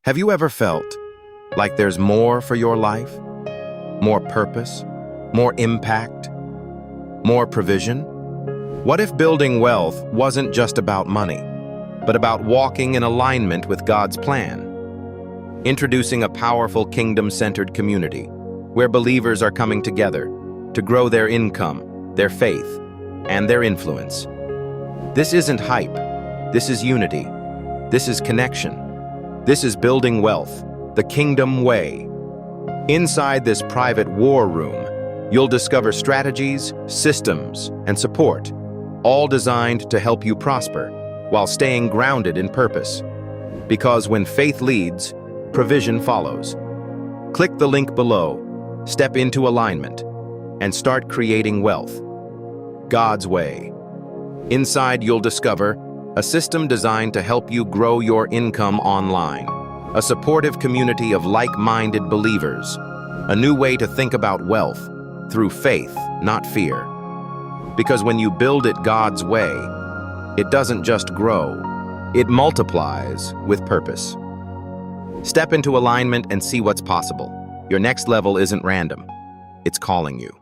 Have you ever felt like there's more for your life? More purpose? More impact? More provision? What if building wealth wasn't just about money, but about walking in alignment with God's plan? Introducing a powerful kingdom-centered community where believers are coming together to grow their income, their faith, and their influence. This isn't hype. This is unity. This is connection. This is building wealth, the kingdom way. Inside this private war room, you'll discover strategies, systems, and support, all designed to help you prosper while staying grounded in purpose. Because when faith leads, provision follows. Click the link below, step into alignment, and start creating wealth God's way. Inside, you'll discover a system designed to help you grow your income online, a supportive community of like-minded believers, a new way to think about wealth through faith, not fear. Because when you build it God's way, it doesn't just grow, it multiplies with purpose. Step into alignment and see what's possible. Your next level isn't random, it's calling you.